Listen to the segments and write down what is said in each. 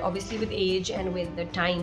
obviously with age and with the time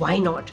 why not.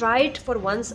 try it for once.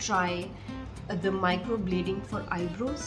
try the micro blading for eyebrows.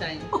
time.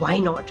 why not.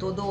2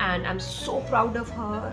and I'm so proud of her.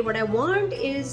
what I want is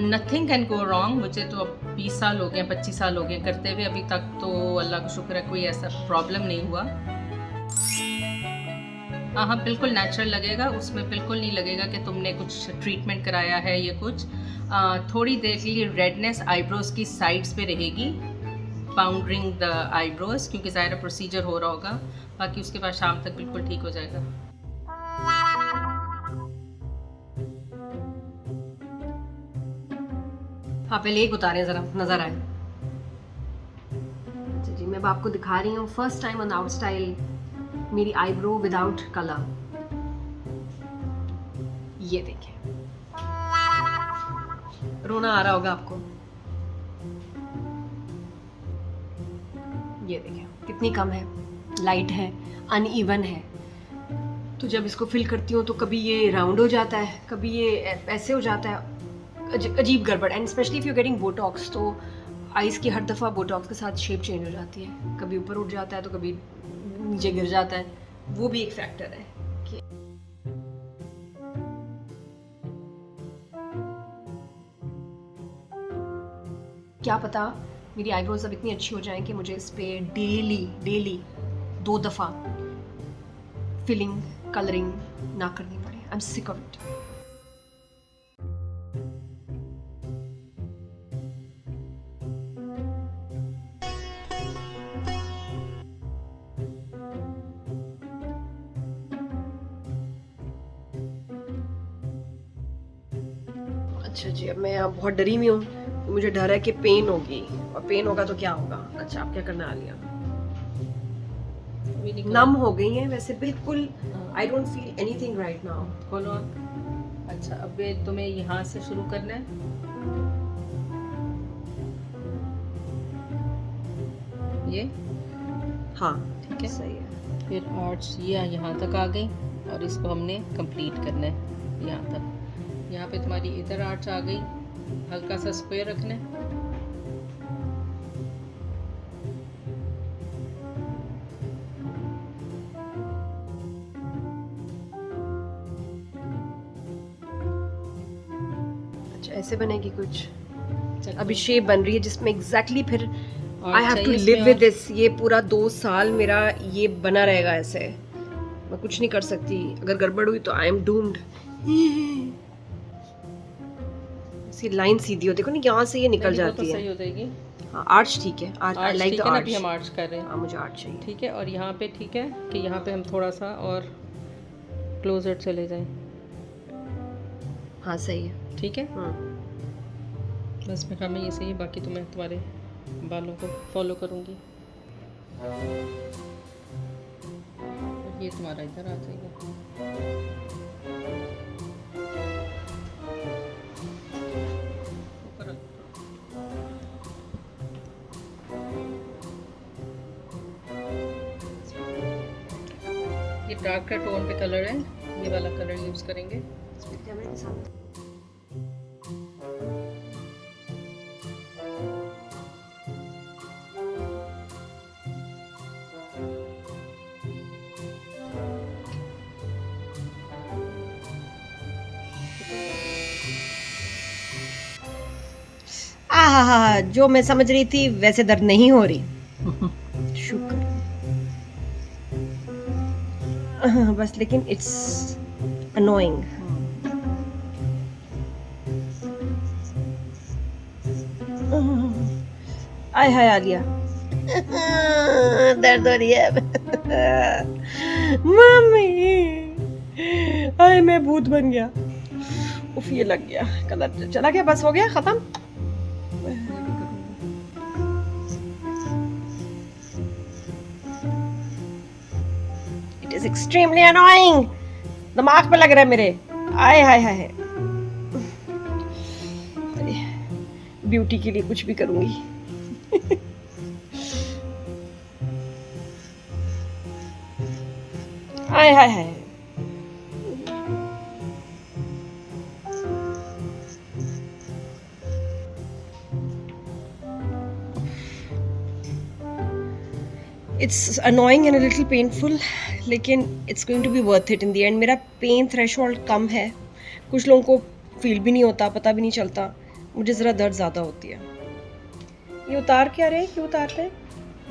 nothing can go wrong. मुझे तो अब 20 साल हो गए, 25 साल हो गए करते हुए, अभी तक तो अल्लाह का शुक्र है कोई ऐसा प्रॉब्लम नहीं हुआ. हाँ, बिल्कुल नेचुरल लगेगा, उसमें बिल्कुल नहीं लगेगा कि तुमने कुछ ट्रीटमेंट कराया है या कुछ. थोड़ी देर के लिए रेडनेस आईब्रोज की साइड्स पे रहेगी, पाउंडरिंग द आईब्रोज, क्योंकि ज़ाहिर प्रोसीजर हो रहा होगा. बाकी उसके बाद शाम तक बिल्कुल ठीक हो जाएगा. हाँ, पहले एक उतारें ज़रा, नज़र आए. अच्छा जी, मैं अब आपको दिखा रही हूँ first time on out style मेरी आईब्रो विदाउट कलर. ये देखिए, रोना आ रहा होगा आपको. ये देखिए कितनी कम है, लाइट है, अनइवन है. तो जब इसको फिल करती हूँ तो कभी ये राउंड हो जाता है, कभी ये ऐसे हो जाता है, अजीब गड़बड़. And specially if you getting Botox, तो आइज़ की हर दफ़ा बोटॉक्स के साथ शेप चेंज हो जाती है. कभी ऊपर उठ जाता है तो कभी नीचे गिर जाता है. वो भी एक फैक्टर है कि क्या पता मेरी आईब्रोज अब इतनी अच्छी हो जाएं कि मुझे इस पे डेली 2 दफ़ा फिलिंग, कलरिंग ना करनी पड़े. I am sick of it. अच्छा जी, अब मैं यहाँ बहुत डरी हुई हूँ. मुझे डर है कि पेन होगी, और पेन होगा तो क्या होगा. अच्छा, आप क्या करना आ लिया? नम हो गई हैं वैसे बिल्कुल. I don't feel anything right now. खोलो. अच्छा, अब ये तुम्हें यहाँ से शुरू करना है. ये हाँ ठीक है, सही है. फिर आर्ट्स ये यहाँ तक आ गई, और इसको हमने कंप्लीट करना है यहाँ तक. यहाँ पे तुम्हारी इधर आर्ट्स आ गई, हल्का सा स्क्वायर रखना है. अच्छा, ऐसे बनेगी कुछ. अभी शेप बन रही है जिसमें एग्जैक्टली फिर आई हैव टू चाहिए लिव इसमें विद दिस. ये पूरा 2 साल मेरा ये बना रहेगा ऐसे. मैं कुछ नहीं कर सकती. अगर गड़बड़ हुई तो आई एम डूम्ड. इसकी लाइन सीधी हो, देखो ना, यहाँ से ये निकल जाती तो है. सही हो जाएगी. हाँ, आर्च ठीक है. आई लाइक द अभी आर्च. हम आर्च कर रहे हैं. हाँ, मुझे आर्च चाहिए. ठीक है, और यहाँ पे ठीक है कि यहाँ पे हम थोड़ा सा और क्लोजर चले जाएं. हाँ सही है. ठीक है, बस मैं काम में ये सही है. बाकी तो मैं तुम्हारे बालों को फॉलो करूँगी. ये तुम्हारा इधर आ जाएगा. ऊपर ये डार्क का टोन पे कलर है, ये वाला कलर यूज़ करेंगे. कैमरे के साथ. आहा, जो मैं समझ रही थी वैसे दर्द नहीं हो रही. शुक्र. बस लेकिन इट्स अनोइंग. आय हाय आलिया, दर्द हो रही है. मम्मी, आय मैं भूत बन गया. उफ, ये लग गया, कलर चला गया, बस हो गया, खत्म. It is extremely annoying. दिमाग पे लग रहा है मेरे. आय हाय हाय. ब्यूटी के लिए कुछ भी करूंगी. हाय हाय हाय. It's annoying and a little painful, लेकिन it's going to be worth it in the end. मेरा पेन थ्रेशोल्ड कम है. कुछ लोगों को फील भी नहीं होता, पता भी नहीं चलता. मुझे ज़रा दर्द ज़्यादा होती है. ये उतार क्या रहे हैं, क्यों उतार रहे हैं?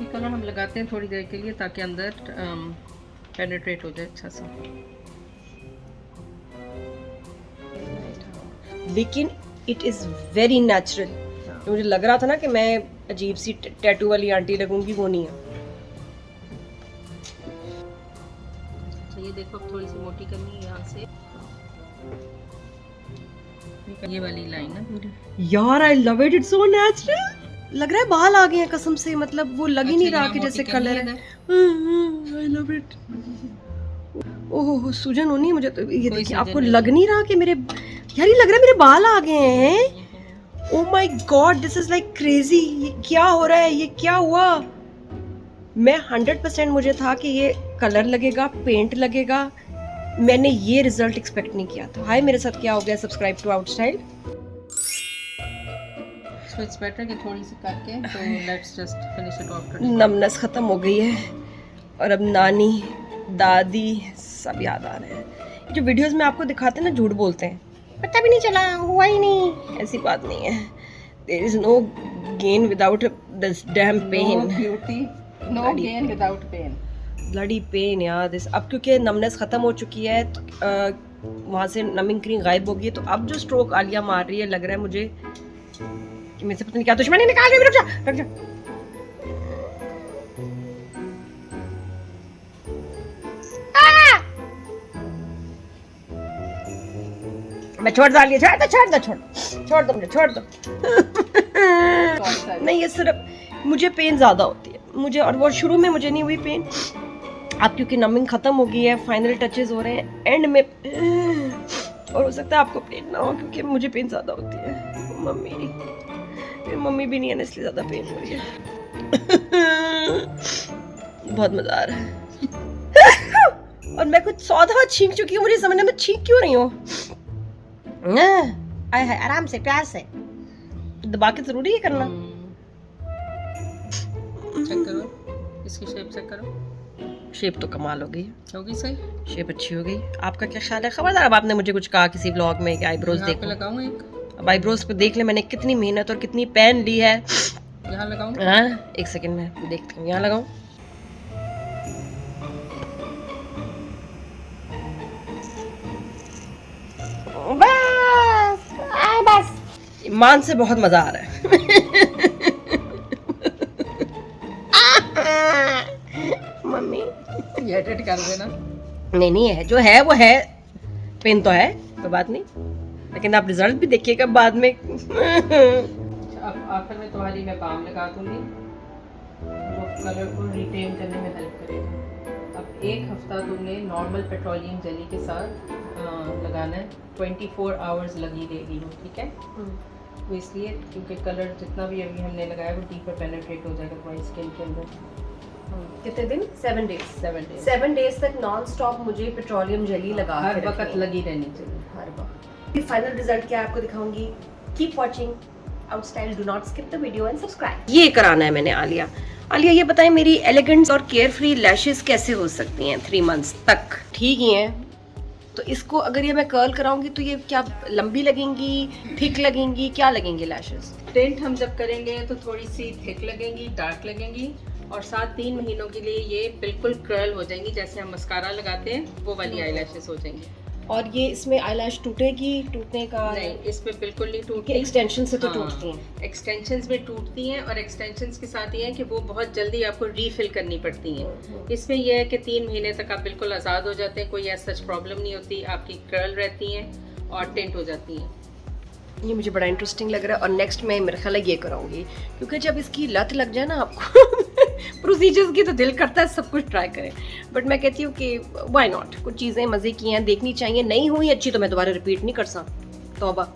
ये कलर हम लगाते हैं थोड़ी देर के लिए ताकि अंदर पेनिट्रेट हो जाए अच्छा सा. लेकिन इट इज़ वेरी नेचुरल. मुझे लग रहा था ना कि मैं अजीब सी टैटू वाली आंटी लगूंगी, वो नहीं है. अच्छा ये देखो अब थोड़ी सी मोटी करनी है यहाँ से. ये वाली लाइन है पूरी. यार I love it, it's so natural. लग रहा है बाल आ गए हैं कसम से, मतलब वो लग ही नहीं रहा कि जैसे कलर है. I love it. ओह सूजन होनी है मुझे तो. ये देखिए आपको लग नहीं रहा कि मेरे, यार ये लग रहा है मेरे बाल आ गए हैं. Oh my God, this is like crazy. ये क्या हो रहा है, ये क्या हुआ? मैं 100% मुझे था कि ये कलर लगेगा, पेंट लगेगा. मैंने ये रिजल्ट एक्सपेक्ट नहीं किया था. हाय मेरे साथ क्या हो गया. Subscribe to Outstyle. So it's better कि थोड़ी सी करके तो let's just finish it off today. नमनस खत्म हो गई है और अब नानी दादी सब याद आ रहे हैं. जो वीडियोस में आपको दिखाते हैं ना, झूठ बोलते हैं, पता भी नहीं चला, हुआ ही नहीं. ऐसी बात नहीं है. There is no gain without this damn pain. No beauty, no gain without pain. Bloody pain यार. अब क्योंकि नमनस खत्म हो चुकी है, वहाँ से नमिंग क्रीम गायब होगी, तो अब जो स्ट्रोक आलिया मार रही है, लग रहा है मुझे कि मेरे से पता नहीं क्या दुश्मनी निकाल रही है. रुक जा, रुक जा. मैं छोड़ डालिए, छोड़ दो मुझे, छोड़ दो. नहीं ये सिर्फ मुझे पेन ज़्यादा होती है मुझे, और वो शुरू में मुझे नहीं हुई पेन. अब क्योंकि नमिंग ख़त्म हो गई है, फाइनल टचेस हो रहे हैं एंड में, और हो सकता है आपको पेन ना हो क्योंकि मुझे पेन ज़्यादा होती है. मम्मी भी नहीं है ना, इसलिए ज़्यादा पेन हो रही है. बहुत मज़ा आ रहा है. और मैं कुछ 100 दफ़ा छींक चुकी हूँ, मुझे समझने में छींक क्यों रही हूँ. आराम से, प्यार से, दबा के जरूरी है करना. चेक करो इसकी शेप, चेक करो. शेप तो कमाल हो गई. होगी सही, शेप अच्छी हो गई. आपका क्या ख्याल है? खबरदार, अब आपने मुझे कुछ कहा किसी व्लॉग में कि आईब्रोज यहाँ पे देखो. लगाऊं एक. अब आईब्रोज पे देख ले मैंने कितनी मेहनत और कितनी पेन ली है. यहाँ लगाऊं. हाँ एक सेकंड में देखती हूँ. यहाँ लगाऊं. बस ईमान से बहुत मजा आ रहा है. मम्मी ये एडिट कर देना. नहीं है, जो है वो है. पेन तो है, तो बात नहीं, लेकिन आप रिजल्ट भी देखिएगा बाद में. अब आखिर में तुम्हारी मैं बाम लगा दूंगी, वो कलर को रिटेन करने में हेल्प करेगा. अब एक हफ्ता तुमने नॉर्मल पेट्रोलियम जेली के साथ लगाना है. 24 आवर्स लगी रहेगी वो, ठीक है. तो इसलिए क्योंकि कलर जितना भी अभी हमने लगाया वो डीपर पेनिट्रेट हो जाएगा तुम्हारी स्किन के अंदर. कितने दिन? 7 डेज. 7 डेज तक नॉन स्टॉप मुझे पेट्रोलियम जेली लगा हर वक्त लगी रहनी चाहिए. हर वक्त. फाइनल रिजल्ट क्या आपको दिखाऊंगी. Keep watching आउटस्टाइल. Do not skip the video and subscribe. ये कराना है मैंने. आलिया ये बताएं, मेरी एलिगेंट और केयर फ्री लैशेस कैसे हो सकती हैं 3 मंथ्स तक? ठीक ही हैं. तो इसको अगर ये मैं कर्ल कराऊंगी तो ये क्या लंबी लगेंगी, थिक लगेंगी, क्या लगेंगी लैशेस? टिंट हम जब करेंगे तो थोड़ी सी थिक लगेंगी, डार्क लगेंगी, और 7-3 महीनों के लिए ये बिल्कुल कर्ल हो जाएंगी. जैसे हम मस्कारा लगाते हैं वो वाली आई लैशेस हो जाएंगी. और ये इसमें आईलैश टूटेगी? टूटने का नहीं, इसमें बिल्कुल नहीं टूटती. एक्सटेंशन से तो टूटती हैं. एक्सटेंशंस में टूटती हैं, और एक्सटेंशंस के साथ ये है कि वो बहुत जल्दी आपको रीफिल करनी पड़ती हैं. इसमें यह है कि 3 महीने तक आप बिल्कुल आज़ाद हो जाते हैं, कोई ऐसा सच प्रॉब्लम नहीं होती. आपकी कर्ल रहती हैं और टिंट हो जाती हैं. ये मुझे बड़ा इंटरेस्टिंग लग रहा है. और नेक्स्ट मैं मेरे ख्याल है ये कराऊंगी, क्योंकि जब इसकी लत लग जाए ना आपको प्रोसीजर्स की, तो दिल करता है सब कुछ ट्राई करें. बट मैं कहती हूँ कि व्हाई नॉट. कुछ चीज़ें मज़े की हैं, देखनी चाहिए. नहीं हुई अच्छी तो मैं दोबारा रिपीट नहीं कर सकता, तौबा.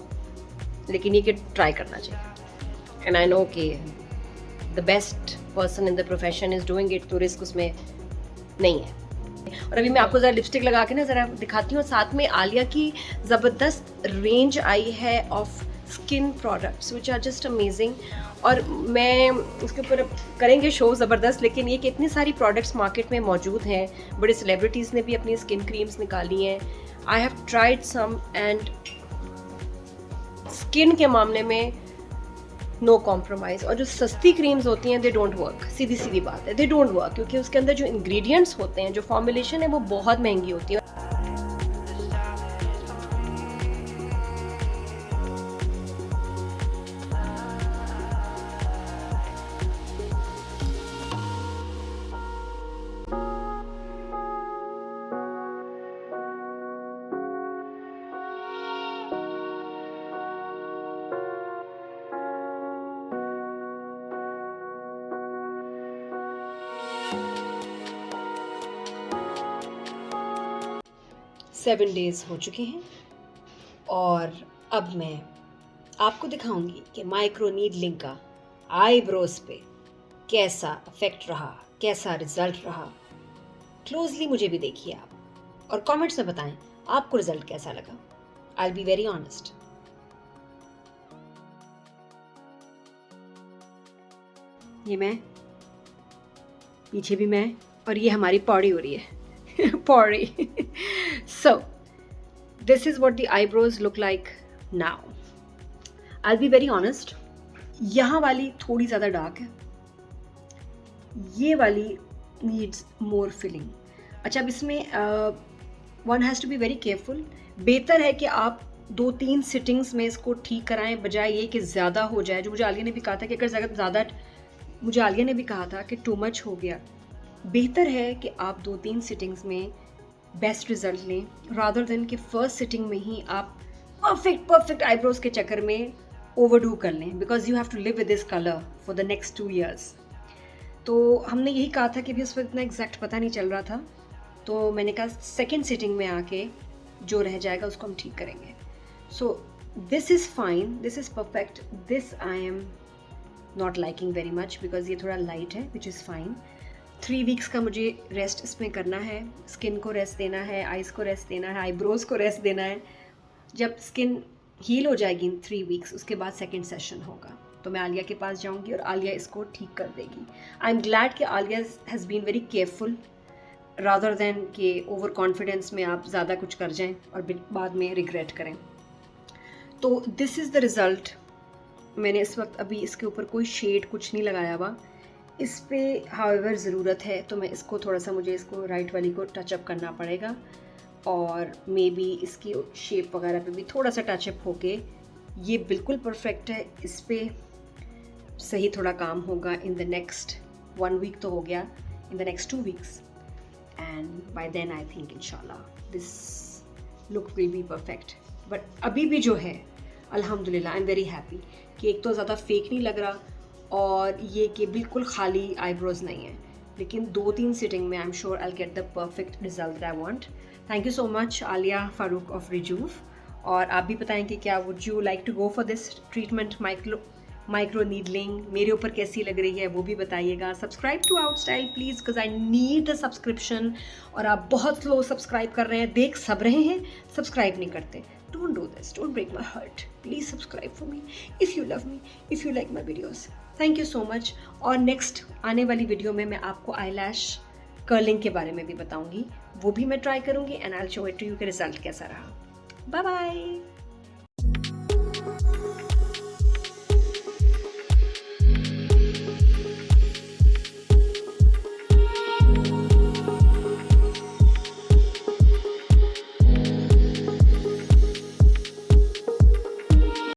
लेकिन ये कि ट्राई करना चाहिए. एंड आई नो कि the best person in the profession is doing it, तो रिस्क उसमें नहीं है. और अभी मैं आपको ज़रा लिपस्टिक लगा के ना ज़रा दिखाती हूँ. साथ में आलिया की ज़बरदस्त रेंज आई है of skin products which are just amazing. और मैं उसके ऊपर करेंगे शो ज़बरदस्त. लेकिन ये कि इतनी सारी प्रोडक्ट्स मार्केट में मौजूद हैं, बड़े सेलिब्रिटीज़ ने भी अपनी स्किन क्रीम्स निकाली हैं. I have tried some and skin के मामले में नो कॉम्प्रोमाइज़। और जो सस्ती क्रीम्स होती हैं दे डोंट वर्क, सीधी सीधी बात है, दे डोंट वर्क, क्योंकि उसके अंदर जो इंग्रेडिएंट्स होते हैं, जो फॉर्मुलेशन है वो बहुत महंगी होती है। सेवन डेज़ हो चुके हैं और अब मैं आपको दिखाऊंगी कि माइक्रो नीडलिंग का आईब्रोज पे कैसा इफेक्ट रहा, कैसा रिजल्ट रहा। क्लोजली मुझे भी देखिए आप और कमेंट्स में बताएं आपको रिजल्ट कैसा लगा। I will be very honest. ये मैं, पीछे भी मैं, और ये हमारी पौड़ी हो रही है Pauri. So this is what the eyebrows look like now. I'll be very honest, यहाँ वाली थोड़ी ज़्यादा डार्क है, ये वाली needs more filling. अच्छा, अब इसमें one has to be very careful. बेहतर है कि आप 2-3 सिटिंग्स में इसको ठीक कराएं, बजाय ये कि ज़्यादा हो जाए। जो मुझे आलिया ने भी कहा था कि अगर ज़्यादा, मुझे आलिया ने भी कहा था कि टू मच हो गया। बेहतर है कि आप 2-3 सिटिंग्स में बेस्ट रिजल्ट लें, रादर देन कि फर्स्ट सिटिंग में ही आप परफेक्ट आईब्रोज के चक्कर में ओवरडू कर लें, because you have to live with this colour for the next 2 years। तो हमने यही कहा था कि भी उस वक्त इतना एग्जैक्ट पता नहीं चल रहा था, तो मैंने कहा सेकेंड सिटिंग में आके जो रह जाएगा उसको हम ठीक करेंगे। So this is fine, this is perfect, this I am not liking very much because ये थोड़ा लाइट है, विच इज़ फाइन। 3 weeks का मुझे रेस्ट इसमें करना है, स्किन को रेस्ट देना है, आइज़ को रेस्ट देना है, आईब्रोज़ को रेस्ट देना है। जब स्किन हील हो जाएगी इन 3 weeks, उसके बाद सेकंड सेशन होगा, तो मैं आलिया के पास जाऊंगी और आलिया इसको ठीक कर देगी। आई एम ग्लैड कि Alia has been very careful rather than कि ओवर कॉन्फिडेंस में आप ज़्यादा कुछ कर जाएं और बाद में रिग्रेट करें। तो दिस इज़ द रिज़ल्ट। मैंने इस वक्त अभी इसके ऊपर कोई शेड कुछ नहीं लगाया हुआ, इस पे हाउएवर ज़रूरत है तो मैं इसको थोड़ा सा, मुझे इसको राइट वाली को टचअप करना पड़ेगा और मे बी इसकी शेप वगैरह पे भी थोड़ा सा टचअप होके ये बिल्कुल परफेक्ट है। इस पे सही थोड़ा काम होगा इन द नेक्स्ट 1 week तो हो गया, in the next 2 weeks and by then I think इंशाल्लाह this look will be perfect. But अभी भी जो है अल्हम्दुलिल्लाह आई एम वेरी हैप्पी कि एक तो ज़्यादा फेक नहीं लग रहा और ये कि बिल्कुल खाली आईब्रोज नहीं है, लेकिन 2-3 सिटिंग में I am sure I will get the perfect result that I want. Thank you so much Alia Farooq of Rejuve. और आप भी बताएं कि क्या would you like to go for this treatment, microneedling, मेरे ऊपर कैसी लग रही है वो भी बताइएगा। Subscribe to Outstyle please, because I need the subscription. और आप बहुत स्लो सब्सक्राइब कर रहे हैं, देख सब रहे हैं, सब्सक्राइब नहीं करते। Don't do this, don't break my heart. Please subscribe for me if you love me, if you like my videos. Thank you so much. और नेक्स्ट आने वाली वीडियो में मैं आपको आईलैश कर्लिंग के बारे में भी बताऊंगी, वो भी मैं ट्राई करूंगी and I will show it to you कि रिजल्ट कैसा रहा। Bye bye.